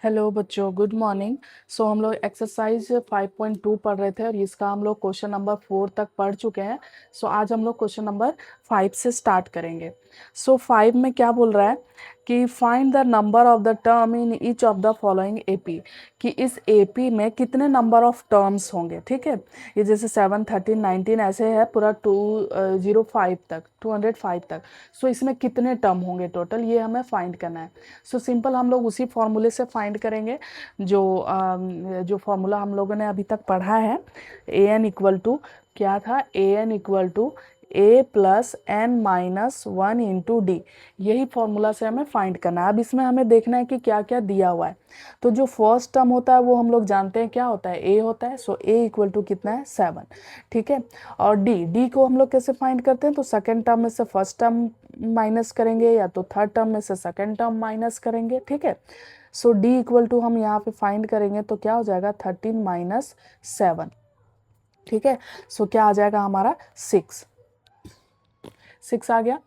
Hello बच्चों, good morning. सो हम लोग एक्सरसाइज 5.2 पढ़ रहे थे और इसका हम लोग क्वेश्चन नंबर 4 तक पढ़ चुके हैं। सो आज हम लोग क्वेश्चन नंबर 5 से स्टार्ट करेंगे। सो 5 में क्या बोल रहा है कि find the number of the term in each of the following AP, कि इस एपी में कितने नंबर ऑफ टर्म्स होंगे। ठीक है, ये जैसे 7, 13, 19 ऐसे है पूरा 205 तक, 205 तक। सो इसमें कितने टर्म होंगे टोटल, ये हमें फाइंड करना है। सो सिंपल हम लोग उसी फॉर्मूले से फाइंड करेंगे जो फॉर्मूला हम लोगों ने अभी तक पढ़ा है। ए एन इक्वल टू क्या था, A N equal to A plus N minus one into D. यही फॉर्मूला से हमें फाइंड करना है। अब इसमें हमें देखना है कि क्या क्या दिया हुआ है। तो जो फर्स्ट टर्म होता है वो हम लोग जानते हैं क्या होता है, ए होता है। सो ए इक्वल टू कितना है, 7। ठीक है, और डी डी को हम लोग कैसे फाइंड करते हैं, तो सेकेंड टर्म में से फर्स्ट टर्म माइनस करेंगे या तो थर्ड टर्म में से सेकेंड टर्म माइनस करेंगे। ठीक है, सो डी इक्वल टू हम यहाँ पे फाइंड करेंगे तो क्या हो जाएगा, 13 माइनस 7। ठीक है, सो क्या आ जाएगा हमारा 6 आ गया।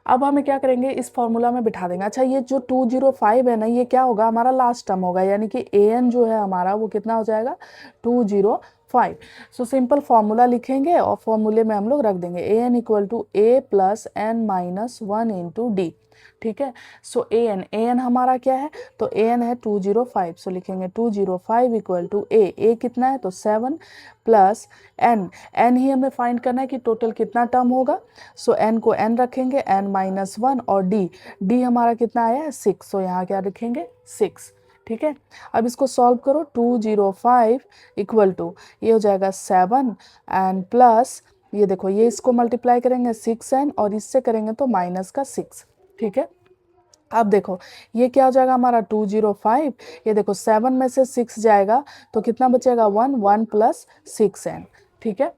अब हमें क्या करेंगे, इस फॉर्मूला में बिठा देंगे। अच्छा, ये जो 205 है ना, ये क्या होगा, हमारा लास्ट टर्म होगा, यानी कि ए एन जो है हमारा वो कितना हो जाएगा, 205। सो सिंपल फॉर्मूला लिखेंगे और फॉर्मूले में हम लोग रख देंगे A N equal to A plus N minus one into D. ठीक है, सो ए एन हमारा क्या है, तो ए एन है 205। सो लिखेंगे 205 इक्वल टू ए कितना है, तो 7 प्लस एन, एन ही हमें फाइंड करना है कि टोटल कितना टर्म होगा। सो एन को एन रखेंगे, एन माइनस वन, और डी हमारा कितना आया है, 6। सो यहाँ क्या रखेंगे, 6। ठीक है, अब इसको सॉल्व करो। 205 इक्वल टू ये हो जाएगा 7 एन प्लस, ये देखो ये इसको मल्टीप्लाई करेंगे 6n और इससे करेंगे तो माइनस का 6। ठीक है, अब देखो ये क्या हो जाएगा हमारा 205, ये देखो 7 में से 6 जाएगा तो कितना बचेगा, 1 प्लस 6n। ठीक है,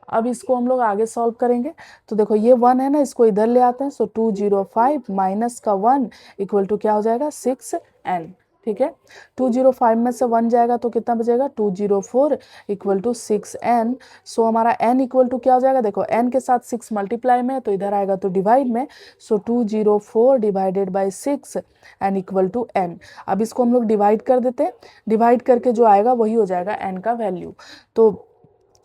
अब इसको हम लोग आगे सॉल्व करेंगे। तो देखो ये 1 है ना, इसको इधर ले आते हैं। सो 205 माइनस का 1 इक्वल टू क्या हो जाएगा, 6n। ठीक है, 205 में से 1 जाएगा तो कितना बचेगा, 204 इक्वल टू 6n। सो हमारा n इक्वल टू क्या हो जाएगा, देखो n के साथ 6 मल्टीप्लाई में है तो इधर आएगा तो डिवाइड में। So 204 divided by 6 n equal to n। अब इसको हम लोग डिवाइड कर देते हैं, डिवाइड करके जो आएगा वही हो जाएगा n का वैल्यू। तो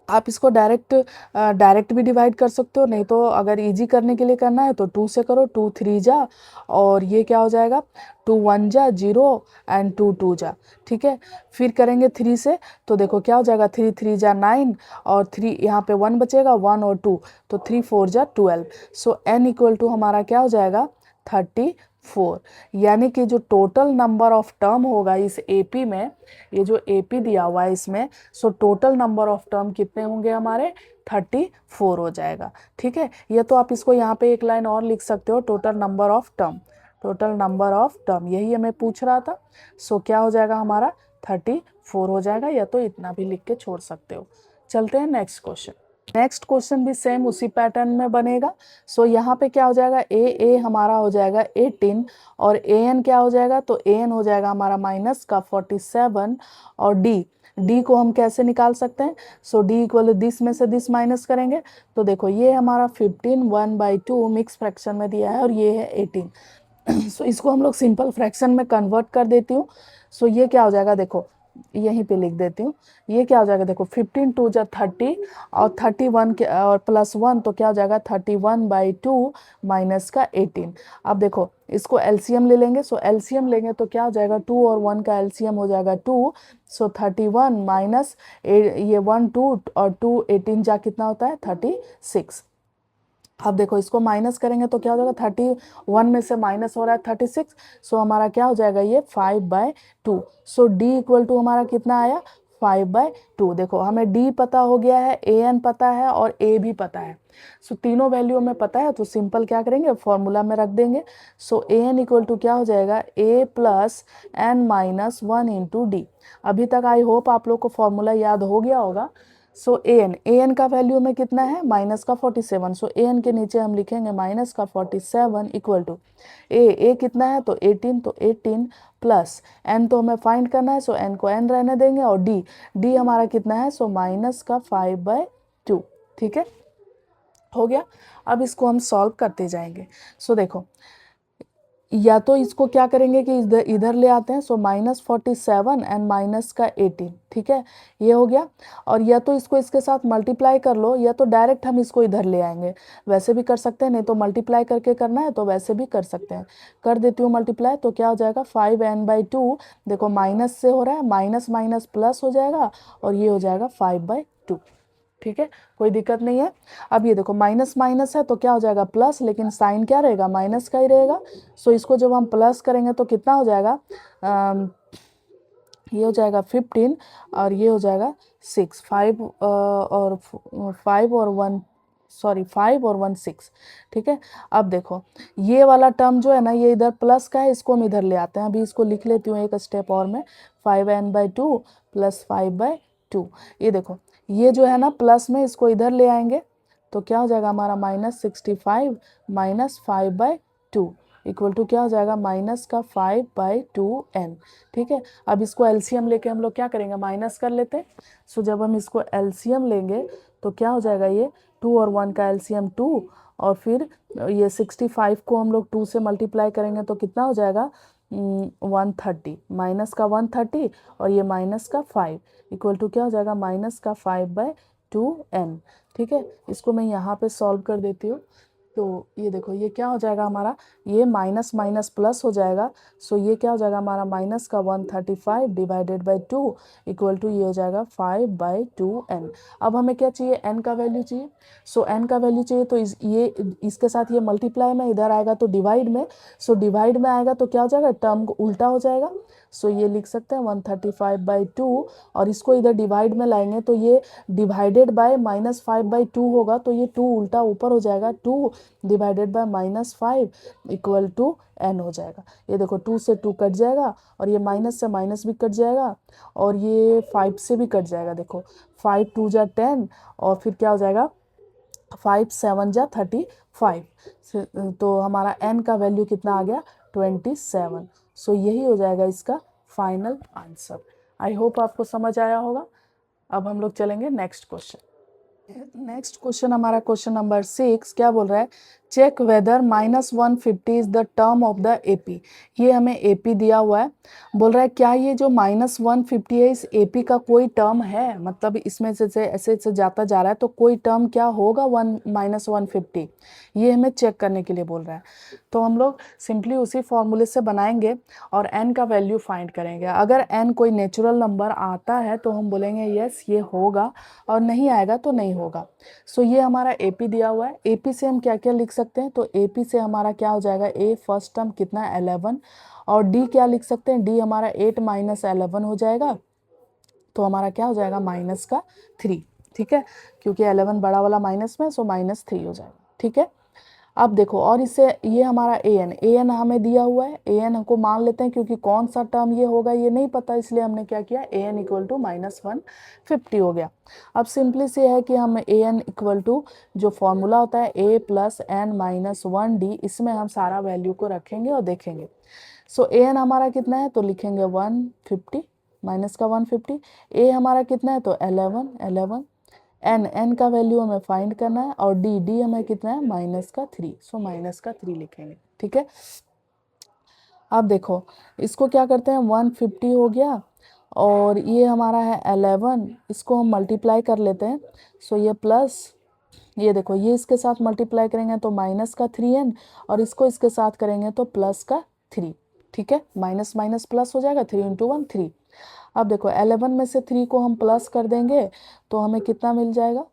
आप इसको डायरेक्ट भी डिवाइड कर सकते हो, नहीं तो अगर इजी करने के लिए करना है तो 2 से करो, 2 3 जा, और ये क्या हो जाएगा, 2 1 जा 0 एंड 2 2 जा। ठीक है, फिर करेंगे 3 से, तो देखो क्या हो जाएगा, 3 3 जा 9, और 3 यहाँ पे 1 बचेगा, 1 और 2, तो 3 4 जा 12। सो n इक्वल टू हमारा क्या हो जाएगा, 34। यानी कि जो टोटल नंबर ऑफ टर्म होगा इस एपी में, ये जो एपी दिया हुआ है इसमें, so total number of term कितने होंगे हमारे, 34 हो जाएगा। ठीक है, ये तो आप इसको यहाँ पे एक लाइन और लिख सकते हो, total number of term, total number of term, यही हमें पूछ रहा था। सो क्या हो जाएगा हमारा, 34 हो जाएगा, या तो इतना भी लिख के छोड़ सकते हो। चलते हैं नेक्स्ट क्वेश्चन। नेक्स्ट क्वेश्चन भी सेम उसी पैटर्न में बनेगा। सो यहाँ पे क्या हो जाएगा, ए हमारा हो जाएगा 18, और ए एन क्या हो जाएगा, तो ए एन हो जाएगा हमारा माइनस का 47, और डी को हम कैसे निकाल सकते हैं, सो डी इक्वल दिस में से दिस माइनस करेंगे। तो देखो ये हमारा 15 1/2 मिक्स फ्रैक्शन में दिया है और ये है 18। सो इसको हम लोग सिंपल फ्रैक्शन में कन्वर्ट कर देती हूँ। सो ये क्या हो जाएगा, देखो यहीं पे लिख देती हूँ, ये क्या हो जाएगा, देखो 15 2 जा 30, और 31 के और प्लस 1 तो क्या हो जाएगा, 31/2 माइनस का 18। अब देखो इसको एलसीएम ले लेंगे। सो एलसीएम लेंगे तो क्या हो जाएगा, 2 और 1 का एलसीएम हो जाएगा 2। सो 31 माइनस ये 1 2 और 2 18 जा कितना होता है, 36। अब देखो इसको माइनस करेंगे तो क्या हो जाएगा, 31 में से माइनस हो रहा है 36। सो हमारा क्या हो जाएगा, ये 5/2। सो डी इक्वल टू हमारा कितना आया, 5/2। देखो हमें डी पता हो गया है, ए एन पता है और ए भी पता है। सो तीनों वैल्यू हमें पता है, तो सिंपल क्या करेंगे, फॉर्मूला में रख देंगे। So A N equal to क्या हो जाएगा, A plus N minus one into D. अभी तक आई होप आप लोग को फॉर्मूला याद हो गया होगा। सो ए एन का वैल्यू में कितना है, माइनस का 47। सो ए एन के नीचे हम लिखेंगे माइनस का 47 इक्वल टू ए कितना है, तो 18, तो 18 प्लस एन तो हमें फाइंड करना है, सो एन को एन रहने देंगे, और डी हमारा कितना है, सो माइनस का 5/2। ठीक है, हो गया। अब इसको हम सॉल्व करते जाएंगे। सो देखो या तो इसको क्या करेंगे कि इधर इधर ले आते हैं, सो -47 एंड माइनस का 18, ठीक है, ये हो गया। और या तो इसको इसके साथ मल्टीप्लाई कर लो, या तो डायरेक्ट हम इसको इधर ले आएंगे, वैसे भी कर सकते हैं, नहीं तो मल्टीप्लाई करके करना है तो वैसे भी कर सकते हैं। कर देती हूँ मल्टीप्लाई, तो क्या हो जाएगा 5n/2, देखो माइनस से हो रहा है, माइनस माइनस प्लस हो जाएगा, और ये हो जाएगा 5/2, ठीक है, कोई दिक्कत नहीं है। अब ये देखो माइनस माइनस है तो क्या हो जाएगा प्लस, लेकिन साइन क्या रहेगा, माइनस का ही रहेगा। सो इसको जब हम प्लस करेंगे तो कितना हो जाएगा, ये हो जाएगा 15, और ये हो जाएगा 6, 5 और 5 और 1, सॉरी 5 और 1 6, ठीक है। अब देखो ये वाला टर्म जो है ना, ये इधर प्लस का है, इसको हम इधर ले आते हैं। अभी इसको लिख लेती हूँ एक स्टेप और में, 5n/2 प्लस 5/2। ये देखो ये जो है ना प्लस में, इसको इधर ले आएंगे तो क्या हो जाएगा हमारा -65 माइनस 5/2 इक्वल टू क्या हो जाएगा, माइनस का 5/2n, ठीक है। अब इसको एलसीएम लेके हम लोग क्या करेंगे, माइनस कर लेते हैं। सो जब हम इसको एलसीएम लेंगे तो क्या हो जाएगा, ये 2 और 1 का एलसीएम 2, और फिर ये 65 को हम लोग 2 से मल्टीप्लाई करेंगे तो कितना हो जाएगा 130, माइनस का 130 और ये माइनस का 5 इक्वल टू क्या हो जाएगा, माइनस का 5/2n, ठीक है। इसको मैं यहाँ पे सॉल्व कर देती हूँ। तो ये देखो ये क्या हो जाएगा हमारा, ये माइनस माइनस प्लस हो जाएगा। सो ये क्या हो जाएगा हमारा, माइनस का 135 डिवाइडेड बाई 2 इक्वल टू ये हो जाएगा 5/2n। अब हमें क्या चाहिए, n का वैल्यू चाहिए। सो n का वैल्यू चाहिए तो ये इसके साथ ये मल्टीप्लाई में, इधर आएगा तो डिवाइड में। सो डिवाइड में आएगा तो क्या हो जाएगा, टर्म उल्टा हो जाएगा। सो ये लिख सकते हैं 135/2, और इसको इधर डिवाइड में लाएंगे तो ये डिवाइडेड बाय -5/2 होगा, तो ये 2 उल्टा ऊपर हो जाएगा, 2 divided by -5 equal to n हो जाएगा। ये देखो 2 से 2 कट जाएगा, और ये माइनस से माइनस भी कट जाएगा, और ये 5 से भी कट जाएगा। देखो 5 2 जा 10, और फिर क्या हो जाएगा 5 7 जा 35, तो हमारा n का वैल्यू कितना आ गया 27। सो यही हो जाएगा इसका फाइनल आंसर। आई होप आपको समझ आया होगा। अब हम लोग चलेंगे नेक्स्ट क्वेश्चन। नेक्स्ट क्वेश्चन हमारा क्वेश्चन नंबर 6 क्या बोल रहा है, check whether -150 is the term of the AP. ये हमें एपी दिया हुआ है, बोल रहा है क्या ये जो -150 है इस एपी का कोई टर्म है, मतलब इसमें से ऐसे से जाता जा रहा है तो कोई टर्म क्या होगा -150, ये हमें चेक करने के लिए बोल रहा है। तो हम लोग सिंपली उसी फॉर्मूले से बनाएंगे और n का वैल्यू फाइंड करेंगे। अगर n कोई नेचुरल नंबर आता है तो हम बोलेंगे यस ये होगा, और नहीं आएगा तो नहीं होगा। सो ये हमारा एपी दिया हुआ है। एपी से हम क्या क्या लिख सकते हैं, तो एपी से हमारा क्या हो जाएगा, ए फर्स्ट टर्म कितना 11, और डी क्या लिख सकते हैं, डी हमारा 8 माइनस 11 हो जाएगा, तो हमारा क्या हो जाएगा माइनस का 3, ठीक है, क्योंकि 11 बड़ा वाला माइनस में, सो -3 हो जाएगा, ठीक है। अब देखो और इससे ये हमारा an हमें दिया हुआ है, an हमको मान लेते हैं, क्योंकि कौन सा टर्म ये होगा ये नहीं पता, इसलिए हमने क्या किया, an इक्वल टू -150 हो गया। अब सिंपली से है कि हम an इक्वल टू जो फॉर्मूला होता है a plus n minus 1d, इसमें हम सारा वैल्यू को रखेंगे और देखेंगे। सो an हमारा कितना है, तो लिखेंगे 150 माइनस का 150, a हमारा कितना है तो 11 n का वैल्यू हमें फाइंड करना है, और d हमें कितना है माइनस का 3, सो माइनस का 3 लिखेंगे, ठीक है। अब देखो इसको क्या करते हैं, 150 हो गया, और ये हमारा है 11, इसको हम मल्टीप्लाई कर लेते हैं। सो ये प्लस, ये देखो ये इसके साथ मल्टीप्लाई करेंगे तो माइनस का 3n, और इसको इसके साथ करेंगे तो प्लस का 3, ठीक है, माइनस माइनस प्लस हो जाएगा, 3 × 1 3। अब देखो 11 में से 3 को हम प्लस कर देंगे तो हमें कितना मिल जाएगा,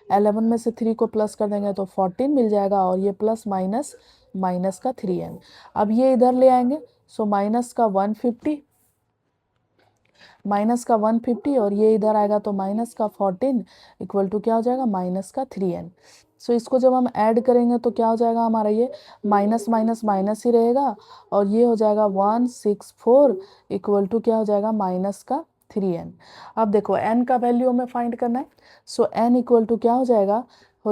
11 में से 3 को प्लस कर देंगे तो 14 मिल जाएगा, और ये प्लस माइनस माइनस का 3n। अब ये इधर ले आएंगे, सो माइनस का 150 और ये इधर आएगा तो माइनस का 14 इक्वल टू क्या हो जाएगा, माइनस का 3n। सो इसको जब हम ऐड करेंगे तो क्या हो जाएगा हमारा, ये माइनस माइनस माइनस ही रहेगा, और ये हो जाएगा 164 इक्वल टू क्या हो जाएगा, माइनस का 3n। अब देखो n का वैल्यू हमें फाइंड करना है। सो n इक्वल टू क्या हो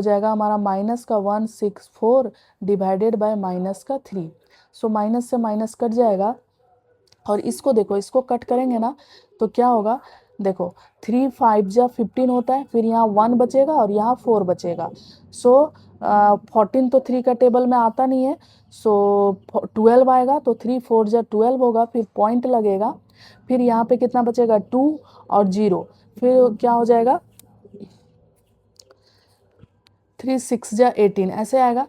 जाएगा हमारा माइनस का 164 डिवाइडेड बाय माइनस का 3। सो माइनस से माइनस कट जाएगा, और इसको देखो इसको कट करेंगे ना तो क्या होगा, देखो 3 5 जा 15 होता है, फिर यहाँ 1 बचेगा और यहाँ 4 बचेगा। सो 14 तो 3 का टेबल में आता नहीं है, सो 12 आएगा, तो 3 4 जा 12 होगा, फिर पॉइंट लगेगा, फिर यहाँ पे कितना बचेगा 2 और 0, फिर क्या हो जाएगा 3 6 जा 18 ऐसे आएगा।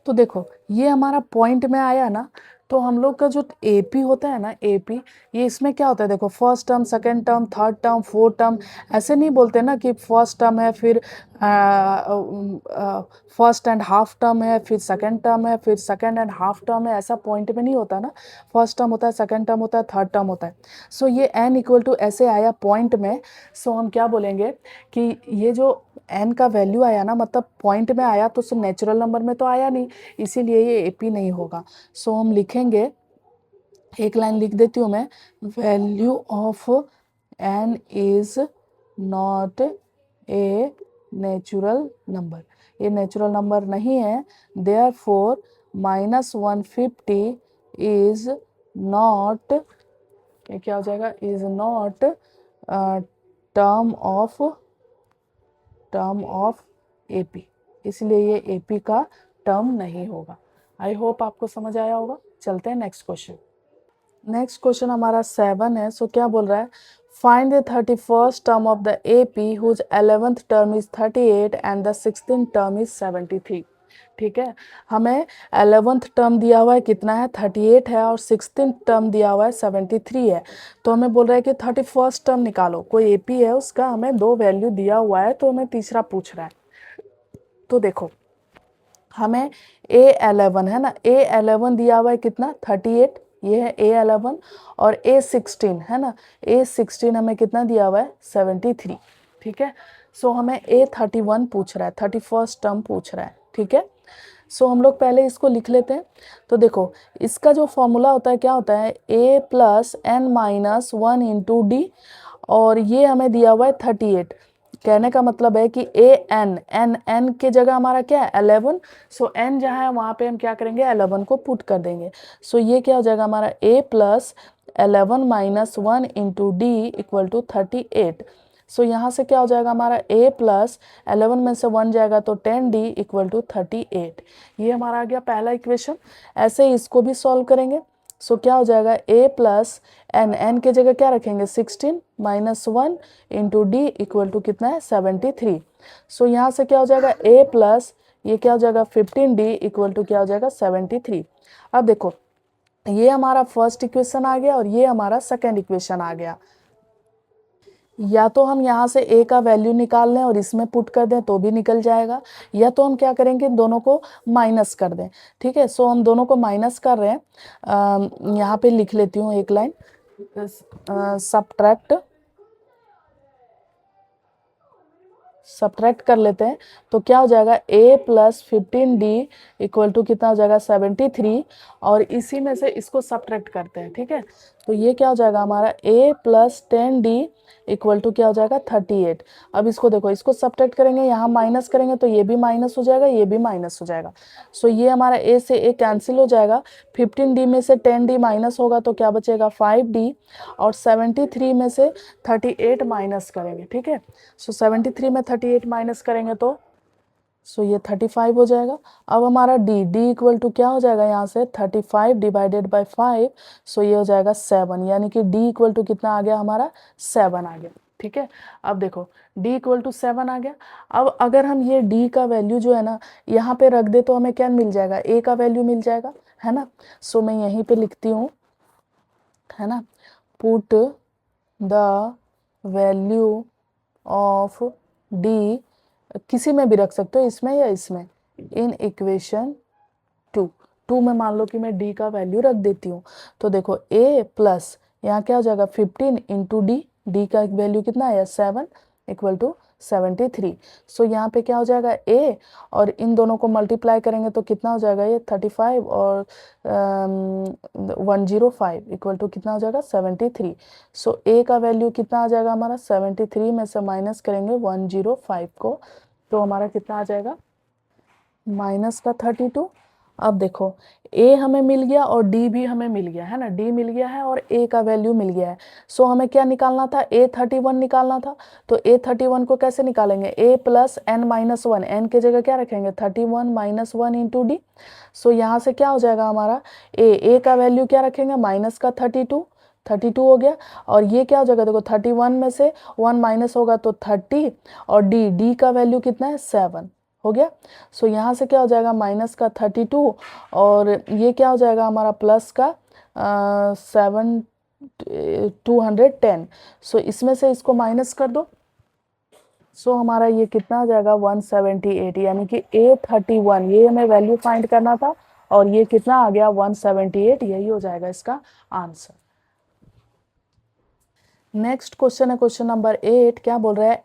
तो देखो ये हमारा पॉइंट में आया ना, तो हम लोग का जो एपी होता है ना, एपी, ये इसमें क्या होता है देखो, first term, second term, third term, fourth term, ऐसे नहीं बोलते ना कि फर्स्ट टर्म है, फिर फर्स्ट एंड हाफ टर्म है, फिर सेकंड टर्म है, फिर सेकंड एंड हाफ टर्म है, ऐसा पॉइंट में नहीं होता ना। फर्स्ट टर्म होता है, सेकंड टर्म होता है, थर्ड टर्म होता है। सो ये एन इक्वल टू ऐसे आया पॉइंट में। सो हम क्या बोलेंगे कि ये जो एन का वैल्यू आया ना, मतलब पॉइंट में आया, तो नेचुरल नंबर में तो आया नहीं, इसीलिए ये एपी नहीं होगा। सो हम लिखेंगे, एक लाइन लिख देती हूँ मैं, value of n is not a natural number, ये नेचुरल नंबर नहीं है, देयरफॉर -150 इज नॉट, ये क्या हो जाएगा, is not term of AP, इसलिए ये एपी का टर्म नहीं होगा। आई होप आपको समझ आया होगा। चलते हैं नेक्स्ट क्वेश्चन। नेक्स्ट क्वेश्चन हमारा 7 है। सो क्या बोल रहा है, find the 31st term of the AP whose 11th term is 38 and the 16th term is 73। ठीक है, हमें 11th टर्म दिया हुआ है, कितना है 38 है, और 16th टर्म दिया हुआ है 73 है। तो हमें बोल रहा है कि 31st टर्म निकालो, कोई एपी है उसका, हमें 2 वैल्यू दिया हुआ है, तो हमें तीसरा पूछ रहा है। तो देखो हमें A11 है ना, A11 दिया हुआ है कितना 38, ये है A11, और A16 है ना, A16 हमें कितना दिया हुआ है 73। ठीक है, सो हमें A31 पूछ रहा है, 31st टर्म पूछ रहा है। ठीक है, सो हम लोग पहले इसको लिख लेते हैं। तो देखो इसका जो फॉर्मूला होता है, क्या होता है, A+n-1 इंटू डी, और ये हमें दिया हुआ है 38। कहने का मतलब है कि एन के जगह हमारा क्या है 11, सो एन जहाँ है वहाँ पे हम क्या करेंगे 11 को पुट कर देंगे। सो ये क्या हो जाएगा हमारा A+11-1 into d equal to 38। So यहाँ से क्या हो जाएगा हमारा A+11 में से 1 जाएगा तो 10D इक्वल टू 38। ये हमारा आ गया पहला इक्वेशन। ऐसे ही इसको भी सॉल्व करेंगे। सो क्या हो जाएगा A+n के जगह क्या रखेंगे 16 -1 इंटू डी इक्वल टू कितना है 73। सो यहाँ से क्या हो जाएगा A+ ये क्या हो जाएगा 15D इक्वल टू क्या हो जाएगा 73। अब देखो ये हमारा फर्स्ट इक्वेशन आ गया और ये हमारा सेकेंड इक्वेशन आ गया। या तो हम यहाँ से a का वैल्यू निकाल लें और इसमें पुट कर दें तो भी निकल जाएगा, या तो हम क्या करेंगे दोनों को माइनस कर दें। ठीक है, सो हम दोनों को माइनस कर रहे हैं। यहाँ पे लिख लेती हूँ एक लाइन, सब्ट्रैक्ट कर लेते हैं। तो क्या हो जाएगा A+15D इक्वल टू कितना हो जाएगा 73, और इसी में से इसको सब्ट्रैक्ट करते हैं। ठीक है, तो ये क्या हो जाएगा हमारा A+10D इक्वल टू क्या हो जाएगा 38। अब इसको देखो, इसको सब्ट्रैक्ट करेंगे, यहाँ माइनस करेंगे तो ये भी माइनस हो जाएगा, ये भी माइनस हो जाएगा। सो ये हमारा A से A कैंसिल हो जाएगा, 15D में से 10D माइनस होगा तो क्या बचेगा 5D, और 73 में से 38 माइनस करेंगे। ठीक है, सो 73 में 38 माइनस करेंगे तो सो ये 35 हो जाएगा। अब हमारा डी इक्वल टू क्या हो जाएगा यहाँ से 35 डिवाइडेड बाय 5, सो ये हो जाएगा 7, यानी कि डी इक्वल टू कितना आ गया हमारा 7 आ गया। ठीक है, अब देखो d इक्वल टू 7 आ गया। अब अगर हम ये d का वैल्यू जो है ना यहाँ पे रख दे तो हमें क्या मिल जाएगा, a का वैल्यू मिल जाएगा, है ना। सो मैं यहीं पे लिखती हूँ, है ना, put the value of D, किसी में भी रख सकते हो, इसमें या इसमें, इन इक्वेशन 2 में मान लो कि मैं डी का वैल्यू रख देती हूँ। तो देखो A+ यहाँ क्या हो जाएगा 15 इंटू डी का वैल्यू कितना है 7 इक्वल टू 73। सो यहाँ पे क्या हो जाएगा A, और इन दोनों को मल्टीप्लाई करेंगे तो कितना हो जाएगा ये 35 और 105 इक्वल टू कितना हो जाएगा 73। सो A का वैल्यू कितना आ जाएगा हमारा 73 में से माइनस करेंगे 105 को, तो हमारा कितना आ जाएगा -32। अब देखो ए हमें मिल गया और डी भी हमें मिल गया है ना, डी मिल गया है और ए का वैल्यू मिल गया है। सो हमें क्या निकालना था, A31 निकालना था। तो A31 को कैसे निकालेंगे, a plus N minus one, n के जगह क्या रखेंगे 31 minus one into d. So यहाँ से क्या हो जाएगा हमारा, ए का वैल्यू क्या रखेंगे माइनस का 32 हो गया। और ये क्या हो जाएगा, देखो 31 में से 1 माइनस होगा तो 30, और डी का वैल्यू कितना है 7 हो गया। सो यहाँ से क्या हो जाएगा माइनस का 32, और ये क्या हो जाएगा हमारा प्लस का 210। सो इसमें से इसको माइनस कर दो। सो हमारा ये कितना हो जाएगा 178, यानी कि A31 ये हमें वैल्यू फाइंड करना था, और ये कितना आ गया 178, यही हो जाएगा इसका आंसर। नेक्स्ट क्वेश्चन है क्वेश्चन नंबर 8। क्या बोल रहा है,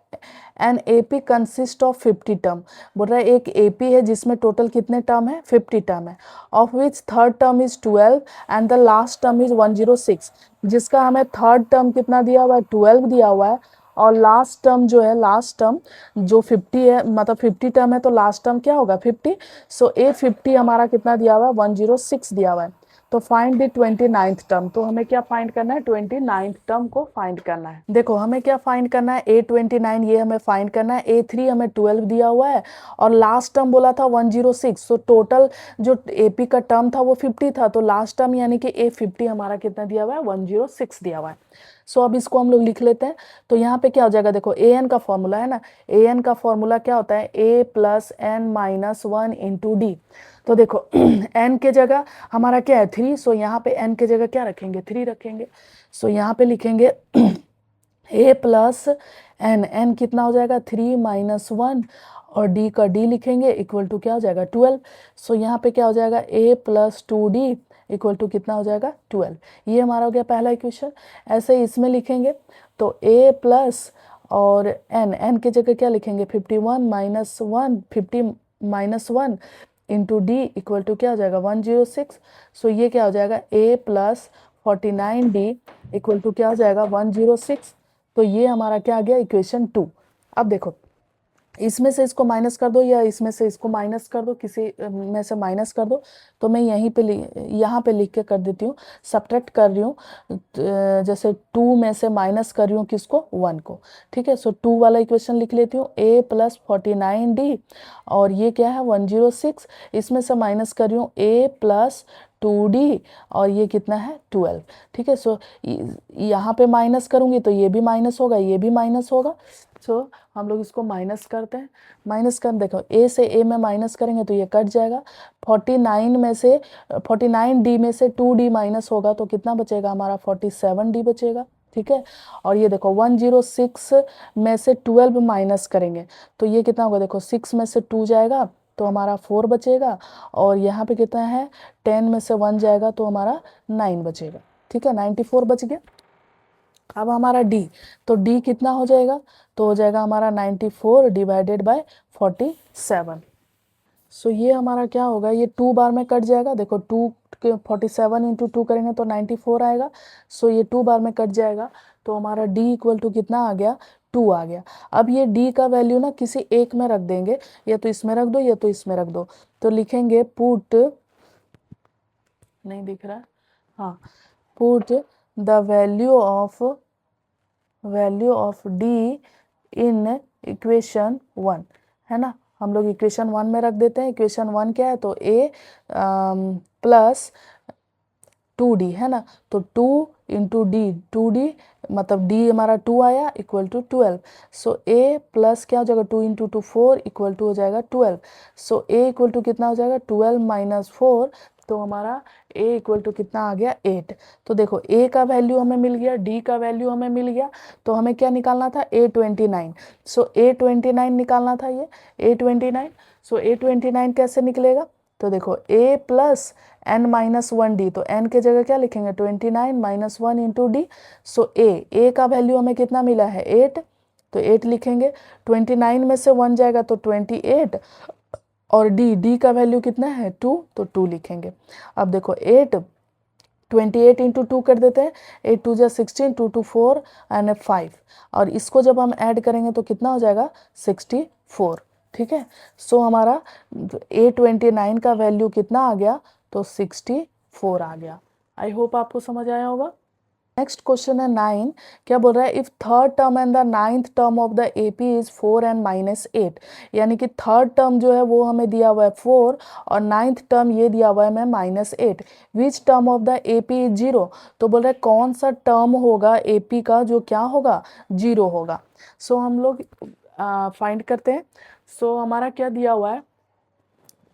an AP consist of 50 term. बोल रहा है एक एपी है जिसमें टोटल कितने टर्म है, 50 टर्म है, of which third term is 12 and the last term is 106। जिसका हमें थर्ड टर्म कितना दिया हुआ है 12 दिया हुआ है, और लास्ट टर्म जो है, लास्ट टर्म जो 50 है, मतलब 50 टर्म है तो लास्ट टर्म क्या होगा 50। सो A50 हमारा कितना दिया हुआ है 106 दिया हुआ है। तो फाइंड द 29th टर्म। तो हमें क्या फाइंड करना है, 29th टर्म को फाइंड करना है। देखो हमें क्या फाइंड करना है, A29 ये हमें फाइंड करना है, A3 हमें 12 दिया हुआ है, और लास्ट टर्म बोला था 106। तो टोटल जो AP का टर्म था वो 50 था, तो लास्ट टर्म यानी कि A50 हमारा कितना दिया हुआ है 106 दिया हुआ है। सो अब इसको हम लोग लिख लेते हैं। तो यहाँ पे क्या हो जाएगा, देखो an का फॉर्मूला है ना, an का फॉर्मूला क्या होता है, a plus N minus one into d. तो देखो n के जगह हमारा क्या है 3, सो यहाँ पे n के जगह क्या रखेंगे 3 रखेंगे। सो यहाँ पे लिखेंगे a प्लस एन कितना हो जाएगा 3 माइनस वन, और d का d लिखेंगे इक्वल टू क्या हो जाएगा 12। सो यहाँ पे क्या हो जाएगा a plus 2d equal to कितना हो जाएगा 12। ये हमारा हो गया पहला इक्वेशन। ऐसे ही इसमें लिखेंगे तो a प्लस और n के जगह क्या लिखेंगे 51 minus one, 50 minus one into d equal to क्या हो जाएगा 106। सो ये क्या हो जाएगा a plus 49d equal to क्या हो जाएगा 106। तो ये हमारा क्या आ गया इक्वेशन 2। अब देखो इसमें से इसको माइनस कर दो या इसमें से इसको माइनस कर दो, किसी में से माइनस कर दो। तो मैं यहीं पे यहाँ पे लिख के कर देती हूँ, सब्ट्रैक्ट कर रही हूँ। जैसे 2 में से माइनस कर रही हूँ किसको 1 को, ठीक है। सो 2 वाला इक्वेशन लिख लेती हूँ, a प्लस 49d, और ये क्या है 106। इसमें से माइनस कर रही हूँ a प्लस 2d, और ये कितना है 12, ठीक है। सो यहाँ पे माइनस करूँगी तो ये भी माइनस होगा, ये भी माइनस होगा। सो हम लोग इसको माइनस करते हैं। माइनस कर देखो a से a में माइनस करेंगे तो ये कट जाएगा। 49 में से 49d में से 2d माइनस होगा तो कितना बचेगा हमारा 47d बचेगा, ठीक है। और ये देखो 106 में से 12 माइनस करेंगे तो ये कितना होगा, देखो 6 में से 2 जाएगा तो हमारा 4 बचेगा, और यहाँ पे कितना है 10 में से 1 जाएगा तो हमारा 9 बचेगा, ठीक है। 94 बच गया। अब हमारा d, तो d कितना हो जाएगा, तो हो जाएगा हमारा 94 डिवाइडेड बाय 47। सो ये हमारा क्या होगा, ये 2 बार में कट जाएगा। देखो 47 इंटू 2 करेंगे तो 94 आएगा। सो ये 2 बार में कट जाएगा, तो हमारा d इक्वल टू कितना आ गया 2 आ गया। अब ये d का वैल्यू ना किसी एक में रख देंगे, या तो इसमें रख दो या तो इसमें रख दो। तो लिखेंगे पुट, नहीं दिख रहा, हाँ, put the value of d in equation 1, है ना। हम लोग इक्वेशन 1 में रख देते हैं। इक्वेशन 1 क्या है, तो a प्लस 2d, है ना। तो 2 इंटू डी, 2d मतलब d हमारा 2 आया equal to 12। So a plus क्या हो जाएगा 2 इंटू 2 4 इक्वल टू हो जाएगा 12। सो a इक्वल टू कितना हो जाएगा 12 माइनस 4, तो हमारा a इक्वल टू कितना आ गया 8। तो देखो a का वैल्यू हमें मिल गया, d का वैल्यू हमें मिल गया, तो हमें क्या निकालना था A29। सो A29 निकालना था, ये A29। सो A29 कैसे निकलेगा, तो देखो a plus N minus one d, तो n के जगह क्या लिखेंगे 29 minus one into d. So a का वैल्यू हमें कितना मिला है 8, तो 8 लिखेंगे। 29 में से 1 जाएगा तो 28, और d का वैल्यू कितना है 2, तो 2 लिखेंगे। अब देखो 28 इंटू 2 कर देते हैं, 8 2 जा 16, 2 2 4 एंड 5, और इसको जब हम ऐड करेंगे तो कितना हो जाएगा 64, ठीक है। सो हमारा A29 का वैल्यू कितना आ गया, तो 64 आ गया। आई होप आपको समझ आया होगा। नेक्स्ट क्वेश्चन है 9। क्या बोल रहा है, if third term and the ninth term of the AP is 4 and -8, यानी कि थर्ड टर्म जो है वो हमें दिया हुआ है 4 और नाइन्थ टर्म ये दिया हुआ है हमें -8। Which term of the AP is 0, तो बोल रहे हैं कौन सा टर्म होगा एपी का जो क्या होगा, 0 होगा। सो हम लोग फाइंड करते हैं। सो हमारा क्या दिया हुआ है,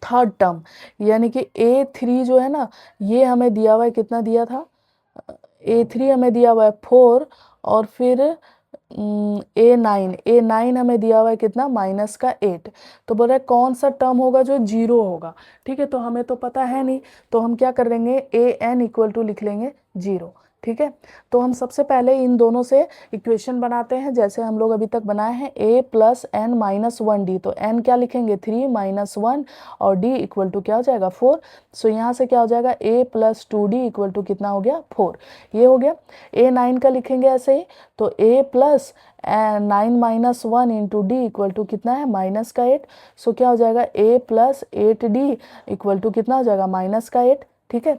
थर्ड टर्म, यानी कि A3 जो है ना, ये हमें दिया हुआ है, कितना दिया था, A3 हमें दिया हुआ है 4, और फिर A9 हमें दिया हुआ है कितना, -8। तो बोल रहा है कौन सा टर्म होगा जो 0 होगा। ठीक है, तो हमें तो पता है नहीं, तो हम क्या कर देंगे, AN इक्वल टू लिख लेंगे 0। ठीक है, तो हम सबसे पहले इन दोनों से इक्वेशन बनाते हैं, जैसे हम लोग अभी तक बनाए हैं A + n - 1D। तो n क्या लिखेंगे, 3 - 1, और D इक्वल टू क्या हो जाएगा, 4। सो यहाँ से क्या हो जाएगा, A + 2D इक्वल टू कितना हो गया, 4। ये हो गया। A9 का लिखेंगे ऐसे ही, तो A + 9 - 1 into D equal to कितना है, -8। सो क्या हो जाएगा, A + 8D इक्वल टू कितना हो जाएगा, -8। ठीक है,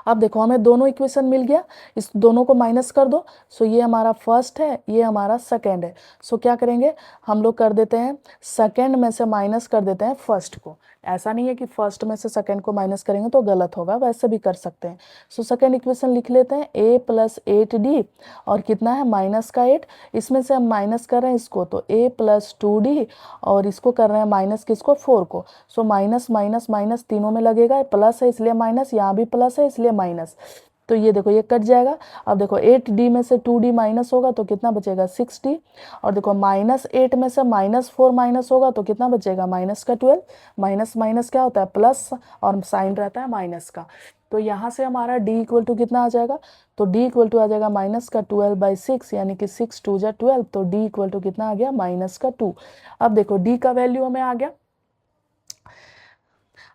अब देखो हमें दोनों इक्वेशन मिल गया, इस दोनों को माइनस कर दो। सो ये हमारा फर्स्ट है, ये हमारा सेकेंड है। सो क्या करेंगे, हम लोग कर देते हैं सेकेंड में से माइनस कर देते हैं फर्स्ट को। ऐसा नहीं है कि फर्स्ट में से सेकेंड को माइनस करेंगे तो गलत होगा, वैसे भी कर सकते हैं। सो सेकेंड इक्वेशन लिख लेते हैं, A + 8D और कितना है, -8। इसमें से हम माइनस कर रहे हैं इसको, तो A + 2D और इसको कर रहे हैं माइनस किसको, 4 को। सो माइनस माइनस माइनस तीनों में लगेगा, प्लस है इसलिए माइनस, यहाँ भी प्लस है इसलिए माइनस। तो ये देखो ये कट जाएगा। अब देखो 8D में से 2D माइनस होगा तो कितना बचेगा, 6D। और देखो -8 में से -4 माइनस होगा तो कितना बचेगा, -12। माइनस माइनस क्या होता है, प्लस, और साइन रहता है माइनस का। तो यहाँ से हमारा D इक्वल टू कितना आ जाएगा, तो D इक्वल टू आ जाएगा -12/6, यानी कि 6 2 जा 12। तो D इक्वल टू कितना आ गया, -2। अब देखो D का वैल्यू हमें आ गया।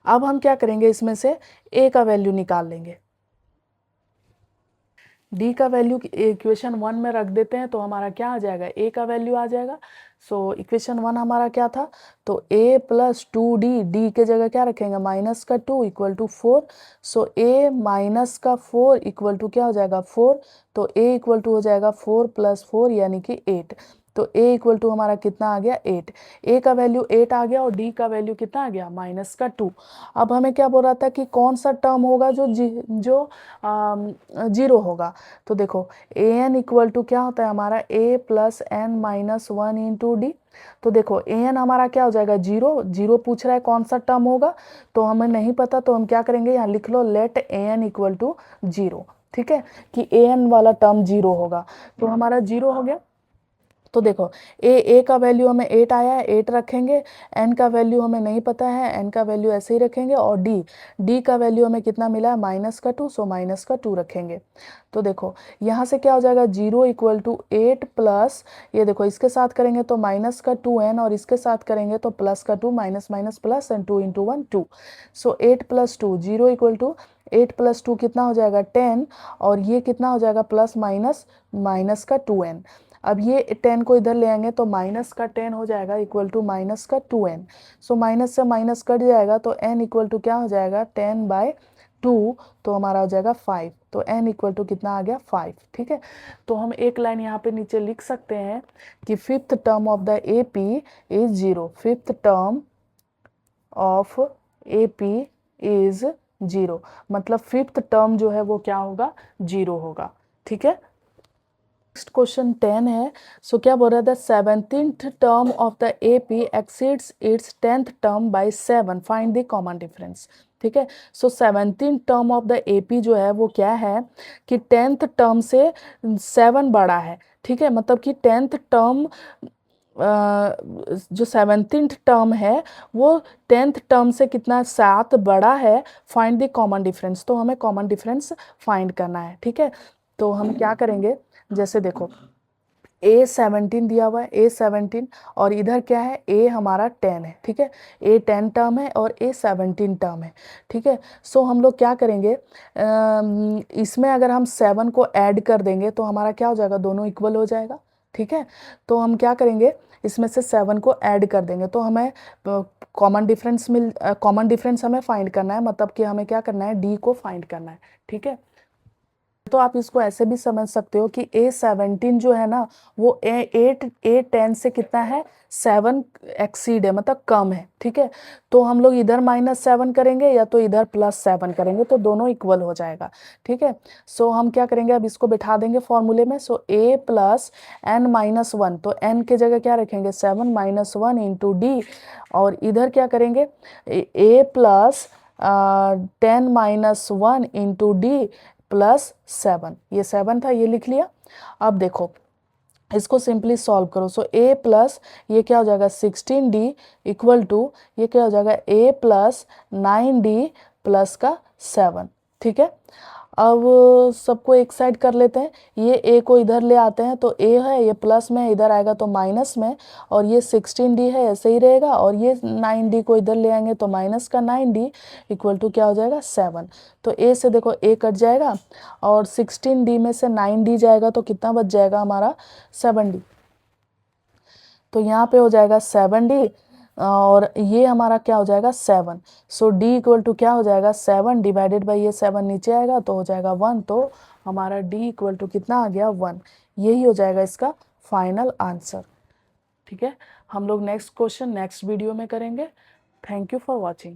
अब हम क्या करेंगे, इसमें से A का वैल्यू निकाल लेंगे। D का वैल्यू इक्वेशन 1 में रख देते हैं तो हमारा क्या आ जाएगा, A का वैल्यू आ जाएगा। सो इक्वेशन 1 हमारा क्या था, तो A + 2D, D के जगह क्या रखेंगे, -2 equal to 4। So A - 4 equal to क्या हो जाएगा, 4। तो A इक्वल टू हो जाएगा 4 + 4 यानी कि 8। तो A इक्वल टू हमारा कितना आ गया, 8। A का वैल्यू 8 आ गया और D का वैल्यू कितना आ गया, -2। अब हमें क्या बोल रहा था कि कौन सा टर्म होगा जो 0 होगा। तो देखो an इक्वल टू क्या होता है हमारा, A + n - 1 इंटू D। तो देखो an हमारा क्या हो जाएगा, 0। 0 पूछ रहा है कौन सा टर्म होगा, तो हमें नहीं पता, तो हम क्या करेंगे, यहाँ लिख लो लेट an इक्वल टू 0। ठीक है, कि an वाला टर्म 0 होगा, तो हमारा 0 हो गया। तो देखो ए का वैल्यू हमें 8 आया है, 8 रखेंगे। एन का वैल्यू हमें नहीं पता है, एन का वैल्यू ऐसे ही रखेंगे। और डी का वैल्यू हमें कितना मिला है, -2। सो -2 रखेंगे। तो देखो यहाँ से क्या हो जाएगा, 0 इक्वल टू 8 प्लस, ये देखो इसके साथ करेंगे तो -2n, और इसके साथ करेंगे तो +2, minus minus plus, and 2 × 1 2। So 8 + 2, 0 equal to 8 + 2 कितना हो जाएगा, 10, और ये कितना हो जाएगा, प्लस माइनस माइनस का 2n। अब ये 10 को इधर ले आएंगे तो -10 हो जाएगा equal to -2n। So minus से माइनस कट जाएगा तो n इक्वल टू क्या हो जाएगा, 10/2। तो हमारा हो जाएगा 5। तो n इक्वल टू कितना आ गया, 5। ठीक है, तो हम एक लाइन यहाँ पे नीचे लिख सकते हैं कि fifth term of the AP is 0। Fifth term of AP is 0, मतलब फिफ्थ टर्म जो है वो क्या होगा, 0 होगा। ठीक है, नेक्स्ट क्वेश्चन 10 है। सो क्या बोल रहा था, 17th term of the AP exceeds its 10th term by 7, find the common difference. ठीक है, सो 17th term of the AP जो है वो क्या है कि 10th टर्म से 7 बड़ा है। ठीक है, मतलब कि 10th टर्म जो 17th टर्म है वो 10th टर्म से कितना, 7 बड़ा है। फाइंड द कॉमन डिफरेंस, तो हमें कॉमन डिफरेंस फाइंड करना है। ठीक है, तो हम क्या करेंगे, जैसे देखो A17 दिया हुआ है, A17, और इधर क्या है, A हमारा 10 है। ठीक है, A 10 टर्म है और A 17 टर्म है। ठीक है, सो हम लोग क्या करेंगे, इसमें अगर हम 7 को ऐड कर देंगे तो हमारा क्या हो जाएगा, दोनों इक्वल हो जाएगा। ठीक है। तो हम क्या करेंगे, इसमें से 7 को ऐड कर देंगे, तो हमें कॉमन डिफरेंस हमें फाइंड करना है, मतलब कि हमें क्या करना है, डी को फाइंड करना है। ठीक है। तो आप इसको ऐसे भी समझ सकते हो कि A17 जो है ना, वो A10 से कितना है, 7 एक्सीड है, मतलब कम है। ठीक है। तो हम लोग इधर -7 करेंगे या तो इधर +7 करेंगे, तो दोनों इक्वल हो जाएगा। ठीक है। सो हम क्या करेंगे, अब इसको बिठा देंगे फॉर्मूले में। सो A + n-1, तो n के जगह क्या रखेंगे, 7 - 1 इंटू डी, और इधर क्या करेंगे, A + 10-1 इंटू डी +7, ये 7 था, ये लिख लिया। अब देखो इसको सिंपली सॉल्व करो। सो A प्लस ये क्या हो जाएगा, 16D इक्वल टू ये क्या हो जाएगा, A + 9D प्लस का 7। ठीक है। अब सबको एक साइड कर लेते हैं, ये A को इधर ले आते हैं, तो A है ये प्लस में, इधर आएगा तो माइनस में, और ये 16D है ऐसे ही रहेगा, और ये 9D को इधर ले आएंगे तो माइनस का 9D इक्वल टू क्या हो जाएगा, 7। तो A से देखो A कट जाएगा, और 16D में से 9D जाएगा तो कितना बच जाएगा हमारा, 7D। तो यहाँ पे हो जाएगा 7D, और ये हमारा क्या हो जाएगा, 7। सो D इक्वल टू क्या हो जाएगा, 7 डिवाइडेड बाई ये 7 नीचे आएगा तो हो जाएगा 1। तो हमारा D इक्वल टू कितना आ गया, 1। यही हो जाएगा इसका फाइनल आंसर। ठीक है। हम लोग नेक्स्ट क्वेश्चन नेक्स्ट वीडियो में करेंगे। Thank you for watching.